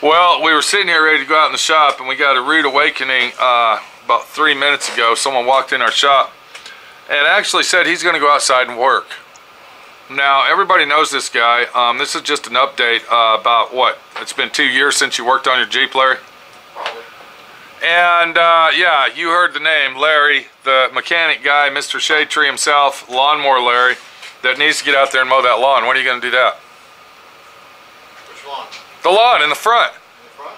Well, we were sitting here ready to go out in the shop, and we got a rude awakening about 3 minutes ago. Someone walked in our shop and actually said he's going to go outside and work. Now, everybody knows this guy. This is just an update about what? It's been 2 years since you worked on your Jeep, Larry? And yeah, you heard the name, Larry, the mechanic guy, Mr. Shade Tree himself, Lawnmower Larry, that needs to get out there and mow that lawn. When are you going to do that? Which lawn? The lawn in the front. In the front?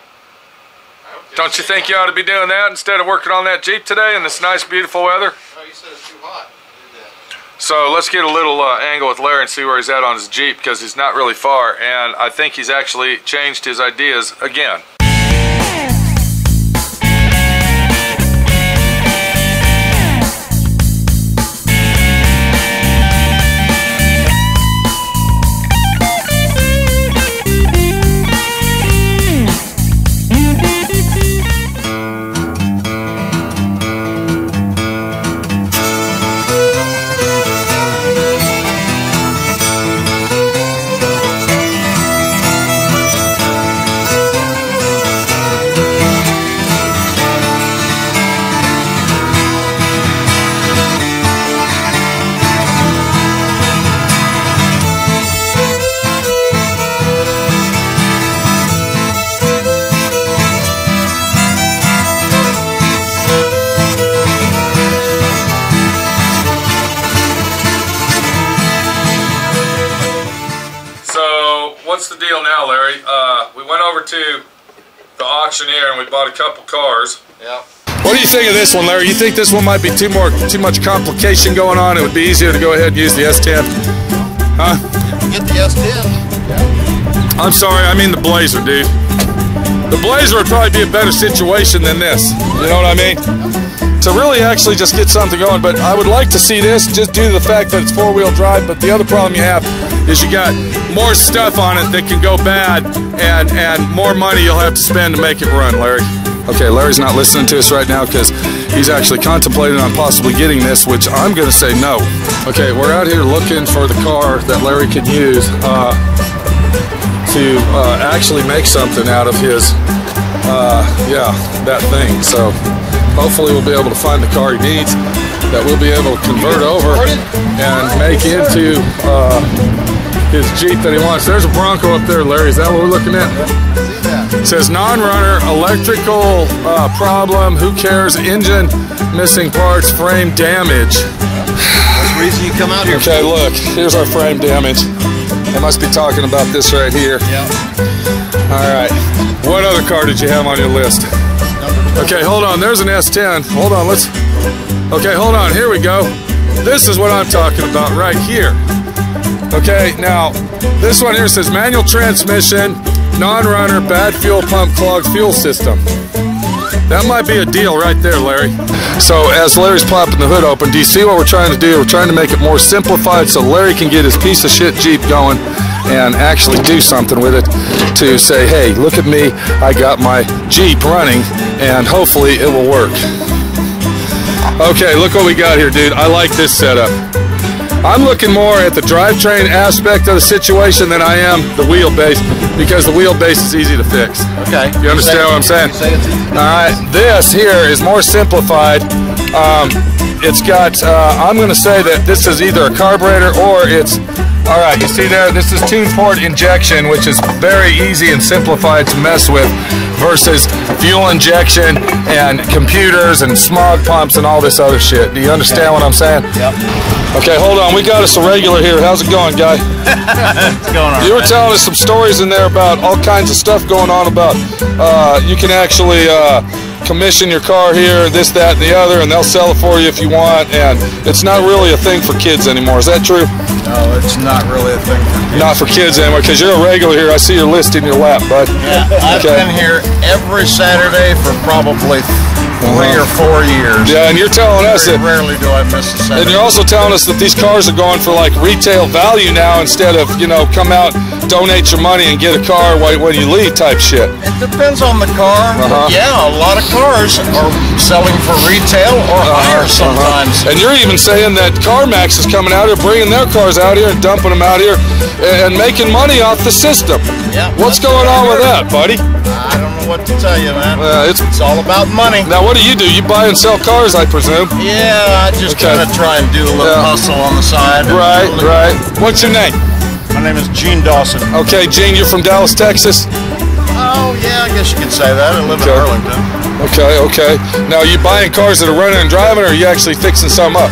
Don't you think you ought to be doing that instead of working on that Jeep today in this nice, beautiful weather? No, you said it's too hot. So let's get a little angle with Larry and see where he's at on his Jeep, because he's not really far, and I think he's actually changed his ideas again. What's the deal now, Larry? We went over to the auctioneer and we bought a couple cars. Yeah. What do you think of this one, Larry? You think this one might be too much complication going on? It would be easier to go ahead and use the S10? Huh? Get the S10. Yeah. I'm sorry, I mean the Blazer, dude. The Blazer would probably be a better situation than this. You know what I mean? To really actually just get something going, but I would like to see this just due to the fact that it's four-wheel drive. But the other problem you have is you got more stuff on it that can go bad, and more money you'll have to spend to make it run, Larry. Okay, Larry's not listening to us right now because he's actually contemplating on possibly getting this, which I'm going to say no. Okay, we're out here looking for the car that Larry could use to actually make something out of his, yeah, that thing. So hopefully we'll be able to find the car he needs that we'll be able to convert over and make into his Jeep that he wants. There's a Bronco up there, Larry. Is that what we're looking at? It says non-runner, electrical problem, who cares, engine missing parts, frame damage. That's the reason you come out here. Okay, look, here's our frame damage. They must be talking about this right here. Yeah. All right. What other car did you have on your list? Okay, hold on. There's an S10. Hold on. Okay, hold on. Here we go. This is what I'm talking about right here. Okay, now this one here says manual transmission, non-runner, bad fuel pump, clogged fuel system. That might be a deal right there, Larry. So as Larry's popping the hood open, do you see what we're trying to do? We're trying to make it more simplified so Larry can get his piece of shit Jeep going and actually do something with it to say, hey, look at me, I got my Jeep running, and hopefully it will work. Okay, look what we got here, dude. I like this setup. I'm looking more at the drivetrain aspect of the situation than I am the wheelbase, because the wheelbase is easy to fix. Okay. You understand what I'm saying? All right, this here is more simplified. It's got, I'm going to say that this is either a carburetor or it's, all right, you see there, this is tune port injection, which is very easy and simplified to mess with, versus fuel injection and computers and smog pumps and all this other shit. Do you understand what I'm saying? Yep. Okay, hold on. We got us a regular here. How's it going, guy? It's going on. You were telling us some stories in there about all kinds of stuff going on about you can actually commission your car here, this, that, and the other, and they'll sell it for you if you want, and it's not really a thing for kids anymore. Is that true? No, it's not really a thing for kids. Not for kids anymore, because you're a regular here. I see your list in your lap, bud. Yeah, I've been here every Saturday for probably 3 or 4 years. Yeah, and you're telling us that. Rarely do I miss a set. And you're also telling us that these cars are going for like retail value now instead of, you know, come out, donate your money and get a car when you leave type shit. It depends on the car. But yeah, a lot of cars are selling for retail or higher sometimes. And you're even saying that CarMax is coming out here, bringing their cars out here and dumping them out here and making money off the system. Yeah, what's going on with that, buddy? I don't know what to tell you, man. It's all about money. Now, what do? You buy and sell cars, I presume? Yeah, I just kind of try and do a little hustle on the side. Right, right. What's your name? My name is Gene Dawson. Okay, Gene, you're from Dallas, Texas? Oh, yeah, I guess you could say that. I live in Arlington. Okay, okay. Now, are you buying cars that are running and driving, or are you actually fixing some up?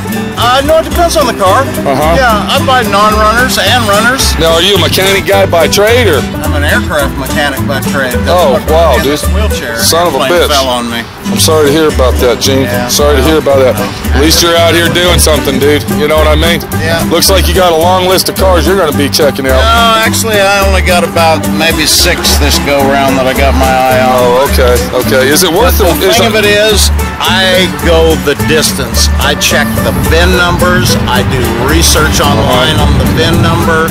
No, it depends on the car. Yeah, I buy non-runners and runners. Now, are you a mechanic guy by trade, or? I'm an aircraft mechanic by trade. Oh, wow, dude. Wheelchair. Son of a bitch. Fell on me. I'm sorry to hear about that, Gene. Yeah, sorry to hear about that. At least you're out here doing something, dude. You know what I mean? Yeah. Looks like you got a long list of cars you're going to be checking out. No, actually, I only got about maybe 6 this go-round that I got my eye on. Oh, okay, okay. Is it worth it? The thing of it is, I go the distance. I check the VIN numbers. I do research online on the VIN number.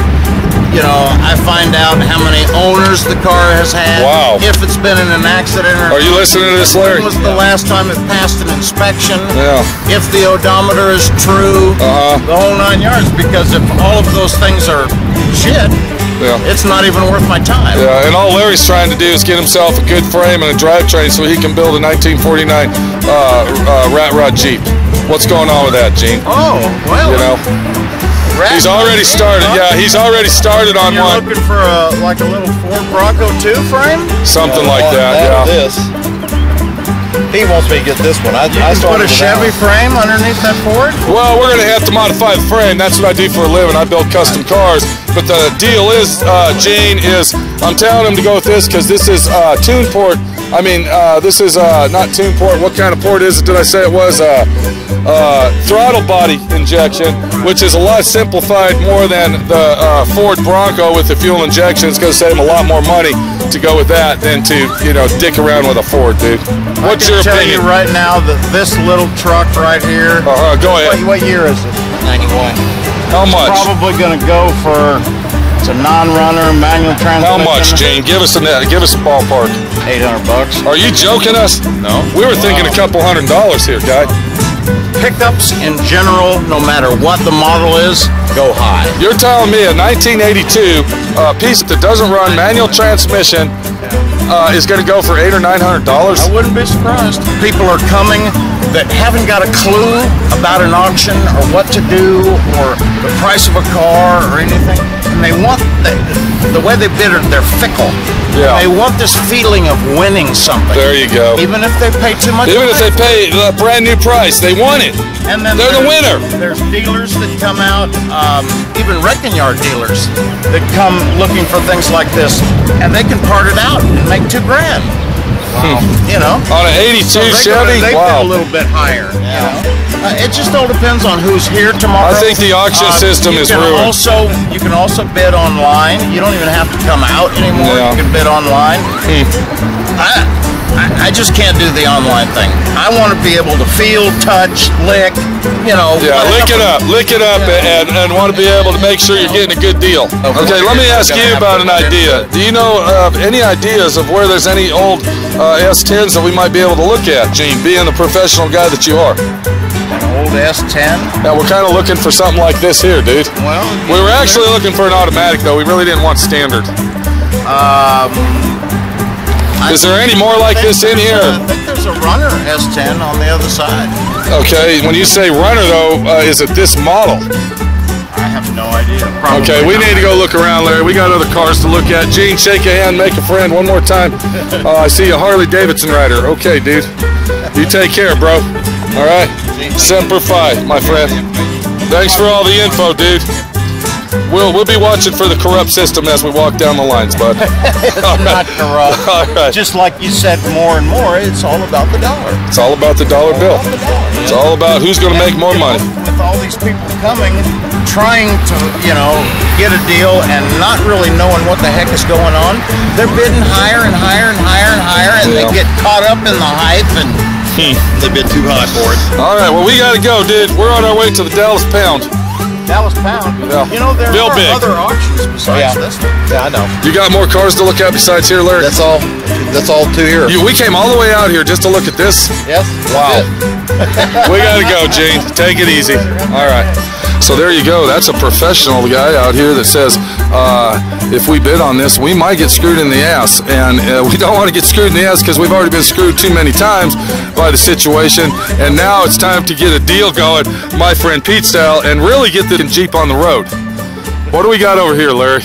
You know, I find out how many owners the car has had. Wow. If it's been in an accident or Are you listening to this, Larry? When was the last time it passed an inspection? Yeah. If the odometer is true. The whole 9 yards. Because if all of those things are shit, it's not even worth my time. Yeah, and all Larry's trying to do is get himself a good frame and a drivetrain so he can build a 1949 Rat Rod Jeep. What's going on with that, Gene? Oh, well. You know? He's already started. Yeah, he's already started on You're one. Looking for like a little Ford Bronco 2 frame? Something like that. Yeah. This. He wants me to get this one. I put a Chevy frame underneath that Ford? Well, we're going to have to modify the frame. That's what I do for a living. I build custom cars. But the deal is, Gene, is I'm telling him to go with this because this is tune port. I mean, this is not tune port. What kind of port is it? Did I say it was? Throttle body injection, which is a lot simplified more than the Ford Bronco with the fuel injection. It's going to save him a lot more money to go with that than to, you know, dick around with a Ford, dude. What's your opinion? I can tell you right now that this little truck right here. Go ahead. What year is it? 91. How much? Probably going to go for. It's a non-runner, manual transmission. How much, Gene? Give us a ballpark. $800. Are you joking us? No. We were thinking a couple $100 here, guy. Pickups in general, no matter what the model is, go high. You're telling me a 1982 piece that doesn't run manual transmission is going to go for $800 or $900? I wouldn't be surprised. People are coming that haven't got a clue about an auction or what to do or the price of a car or anything. And they want the way they bid, they're fickle. Yeah. They want this feeling of winning something. There you go. Even if they pay too much. Even if they pay a brand new price, they want it. And then they're the winner. There's dealers that come out, even wrecking yard dealers that come looking for things like this, and they can part it out and make $2 grand. Wow. You know, on an 82 Chevy. They wow. a little bit higher. Yeah. You know? It just all depends on who's here tomorrow. I think the auction system is ruined. You can also bid online. You don't even have to come out anymore. Yeah. You can bid online. I just can't do the online thing. I want to be able to feel, touch, lick, you know. Yeah, lick it up, and want to be able to make sure you're getting a good deal. Okay, let me ask you about an idea. Do you know of any ideas of where there's any old S10s that we might be able to look at, Gene, being the professional guy that you are? An old S10? Yeah, we're kind of looking for something like this here, dude. Well, we were actually looking for an automatic, though. We really didn't want standard. Is there any more like this in here? I think there's a runner S10 on the other side. Okay, when you say runner, though, is it this model? I have no idea. Probably okay, we need to go look around, Larry. We got other cars to look at. Gene, shake a hand, make a friend one more time. I see a Harley Davidson rider. Okay, dude. You take care, bro. All right? Semper Fi, my friend. Thanks for all the info, dude. We'll be watching for the corrupt system as we walk down the lines, bud. It's not corrupt. All right. Just like you said more and more, it's all about the dollar. It's all about the dollar bill. It's all about who's going to make more money. With all these people coming, trying to, you know, get a deal and not really knowing what the heck is going on, they're bidding higher and higher and higher and higher, and they get caught up in the hype and They bid too high for it. All right, well, we got to go, dude. We're on our way to the Dallas Pound. Dallas Pound. Yeah. You know, there Real are big. other auctions besides this one. Yeah, I know. You got more cars to look at besides here, Larry? That's all. That's all to here. We came all the way out here just to look at this. Yes. Wow. We got to go, Gene. Take it easy. All right. So there you go. That's a professional guy out here that says if we bid on this, we might get screwed in the ass. And we don't want to get screwed in the ass because we've already been screwed too many times by the situation. And now it's time to get a deal going, my friend Pete style, and really get the Jeep on the road. What do we got over here, Larry?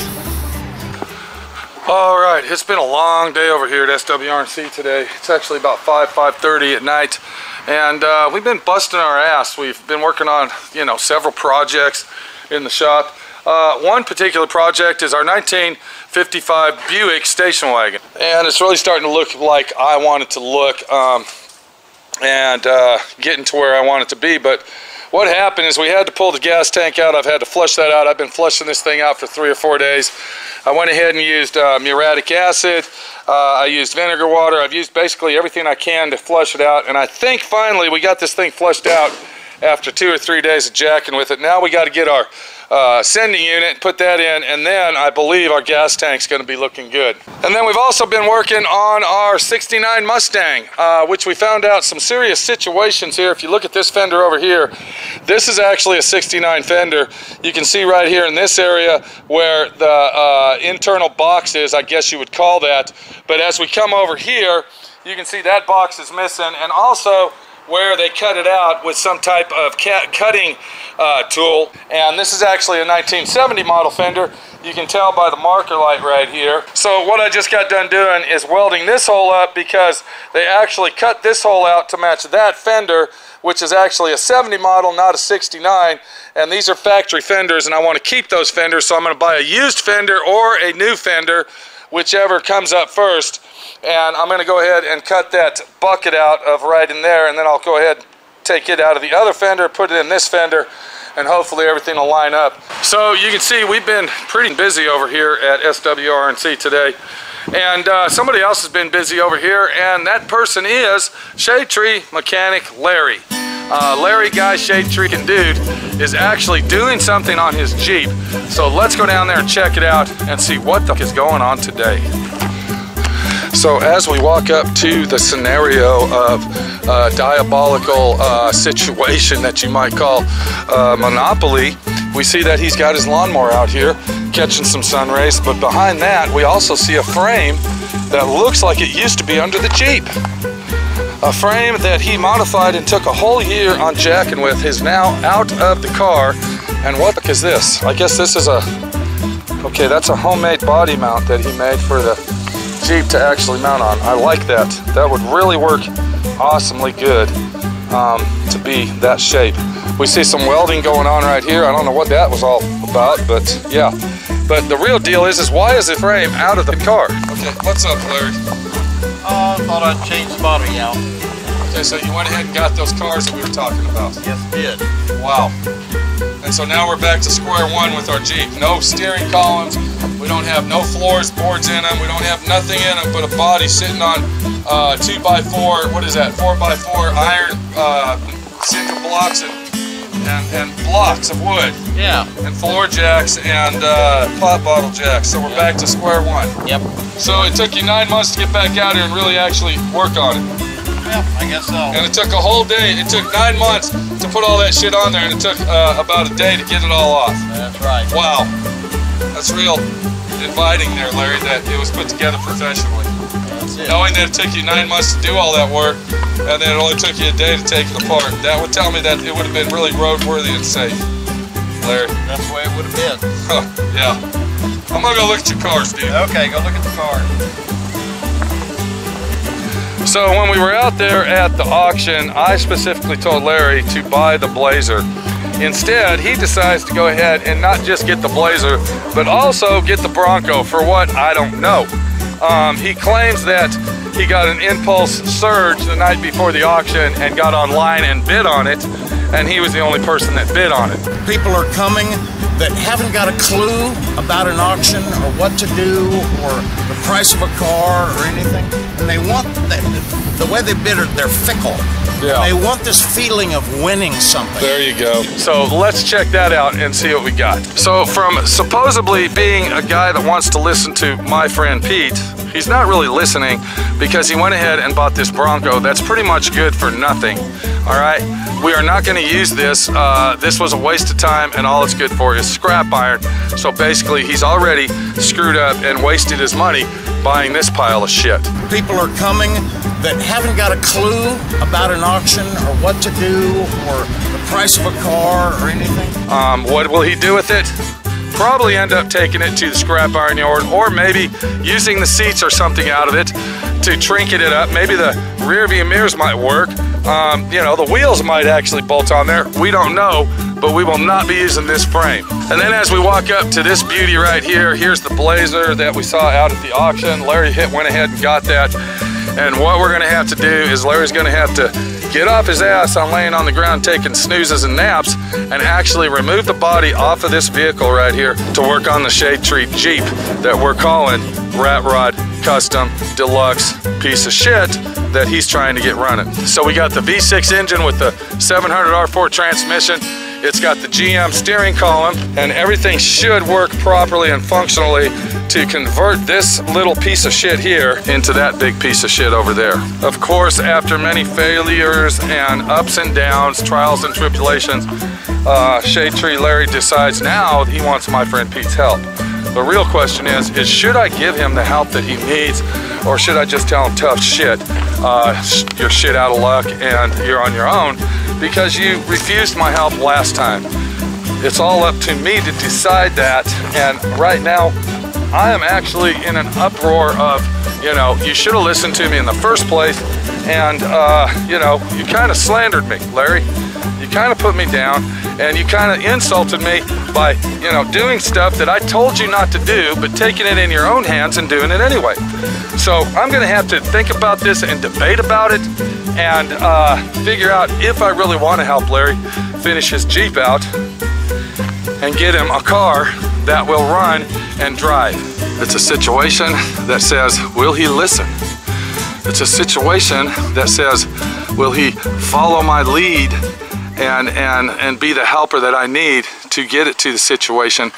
All right, it's been a long day over here at SWRC today. It's actually about 5:30 at night, and we've been busting our ass. We've been working on, you know, several projects in the shop. One particular project is our 1955 Buick station wagon, and it's really starting to look like I want it to look, and getting to where I want it to be. But what happened is we had to pull the gas tank out. I've had to flush that out. I've been flushing this thing out for 3 or 4 days. I went ahead and used muriatic acid. I used vinegar water. I've used basically everything I can to flush it out. And I think finally we got this thing flushed out after 2 or 3 days of jacking with it. Now we got to get our sending unit, put that in, and then I believe our gas tank's going to be looking good. And then we've also been working on our 69 Mustang, which we found out some serious situations here. If you look at this fender over here, this is actually a 69 fender. You can see right here in this area where the internal box is, I guess you would call that. But as we come over here, you can see that box is missing, and also where they cut it out with some type of cutting tool. And this is actually a 1970 model fender. You can tell by the marker light right here. So what I just got done doing is welding this hole up because they actually cut this hole out to match that fender, which is actually a 70 model, not a 69. And these are factory fenders, and I want to keep those fenders, so I'm going to buy a used fender or a new fender, whichever comes up first. And I'm going to go ahead and cut that bucket out of right in there, and then I'll go ahead and take it out of the other fender, put it in this fender, and hopefully everything will line up. So you can see we've been pretty busy over here at SWRC today. And somebody else has been busy over here, and that person is Shade Tree Mechanic Larry. Larry Guy Shade Tree and Dude is actually doing something on his Jeep. So let's go down there and check it out and see what the heck is going on today. So as we walk up to the scenario of diabolical situation that you might call Monopoly, we see that he's got his lawnmower out here catching some sun rays, but behind that we also see a frame that looks like it used to be under the Jeep. A frame that he modified and took a whole year on jacking with is now out of the car. And what the heck is this? I guess this is okay, that's a homemade body mount that he made for the Jeep to actually mount on. I like that. That would really work awesomely good to be that shape. We see some welding going on right here. I don't know what that was all about, but yeah. But the real deal is why is the frame out of the car? Okay, what's up, Larry? I thought I'd change the body out. Okay, so you went ahead and got those cars that we were talking about. Yes, did. Wow. And so now we're back to square one with our Jeep. No steering columns. We don't have no floors, boards in them. We don't have nothing in them but a body sitting on 2x4, what is that, 4x4 iron cinder blocks and blocks of wood. Yeah. And floor jacks and pop bottle jacks. So we're back to square one. Yep. So it took you 9 months to get back out here and really actually work on it. Yep, I guess so. And it took a whole day. It took 9 months to put all that shit on there, and it took about a day to get it all off. That's right. Wow. That's real inviting there, Larry, that it was put together professionally. That's it. Knowing that it took you 9 months to do all that work, and then it only took you a day to take it apart, that would tell me that it would have been really roadworthy and safe. Larry. That's the way it would have been. Yeah. I'm gonna go look at your cars, dude. Okay, go look at the car. So when we were out there at the auction, I specifically told Larry to buy the Blazer. Instead, he decides to go ahead and not just get the Blazer, but also get the Bronco for what? I don't know. He claims that he got an impulse surge the night before the auction and got online and bid on it, and he was the only person that bid on it. People are coming that haven't got a clue about an auction or what to do or the price of a car or anything. and they want the way they bid it, they're fickle. Yeah. They want this feeling of winning something. There you go. So let's check that out and see what we got. So from supposedly being a guy that wants to listen to my friend Pete, he's not really listening because he went ahead and bought this Bronco that's pretty much good for nothing. All right, we are not going to use this. This was a waste of time, and all it's good for is scrap iron. So basically he's already screwed up and wasted his money buying this pile of shit. People are coming that haven't got a clue about an auction or what to do or the price of a car or anything. What will he do with it? Probably end up taking it to the scrap iron yard, or maybe using the seats or something out of it to trinket it up. Maybe the rear view mirrors might work. You know, the wheels might actually bolt on there. We don't know, but we will not be using this frame. And then as we walk up to this beauty right here, here's the Blazer that we saw out at the auction. Larry went ahead and got that. And what we're gonna have to do is Larry's gonna have to get off his ass on laying on the ground taking snoozes and naps and actually remove the body off of this vehicle right here to work on the Shade Tree Jeep that we're calling Rat Rod Custom Deluxe piece of shit that he's trying to get running. So we got the V6 engine with the 700 R4 transmission. It's got the GM steering column, and everything should work properly and functionally to convert this little piece of shit here into that big piece of shit over there. Of course, after many failures and ups and downs, trials and tribulations, Shade Tree Larry decides now he wants my friend Pete's help. The real question is should I give him the help that he needs, or should I just tell him tough shit, you're shit out of luck and you're on your own because you refused my help last time? It's all up to me to decide that, and right now I am actually in an uproar of, you know, you should have listened to me in the first place, and you know, you kind of slandered me, Larry. You kind of put me down, and you kind of insulted me by, you know, doing stuff that I told you not to do, but taking it in your own hands and doing it anyway. So I'm gonna have to think about this and debate about it and figure out if I really want to help Larry finish his Jeep out and get him a car that will run and drive. It's a situation that says, will he listen? It's a situation that says, will he follow my lead and be the helper that I need to get it to the situation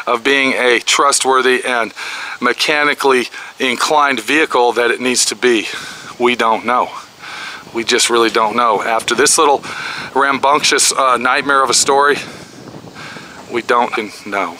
of being a trustworthy and mechanically inclined vehicle that it needs to be? We don't know. We just really don't know. After this little rambunctious nightmare of a story, we don't know.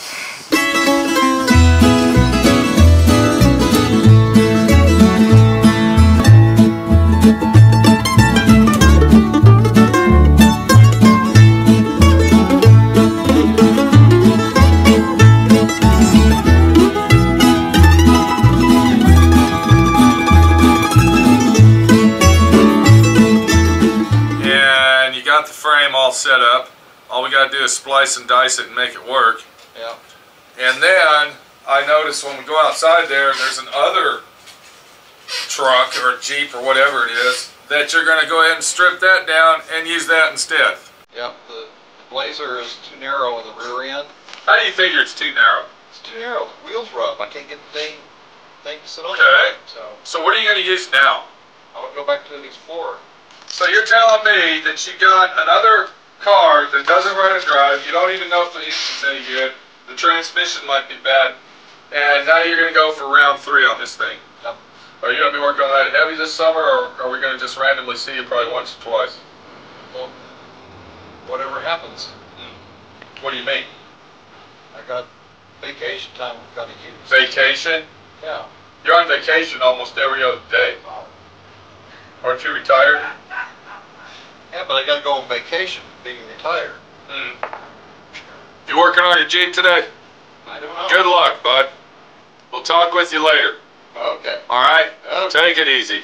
All set up. All we got to do is splice and dice it and make it work. Yeah. And then I noticed when we go outside there's an other truck or Jeep or whatever it is that you're going to go ahead and strip that down and use that instead. Yep. The Blazer is too narrow in the rear end. How do you figure it's too narrow? It's too narrow. The wheel's rough. I can't get the thing to sit on. Okay. So what are you going to use now? I would go back to the Explorer. So you're telling me that you got another car that doesn't run and drive, you don't even know if the engine's any good, the transmission might be bad, and now you're going to go for round 3 on this thing. Yep. Are you going to be working on that heavy this summer, or are we going to just randomly see you probably once or twice? Well, whatever happens. What do you mean? I got vacation time I've got to use. Vacation? Yeah. You're on vacation almost every other day. Aren't you retired? Yeah, but I got to go on vacation being retired. You working on your Jeep today? I don't know. Good luck, bud. We'll talk with you later. Okay. All right? Okay. Take it easy.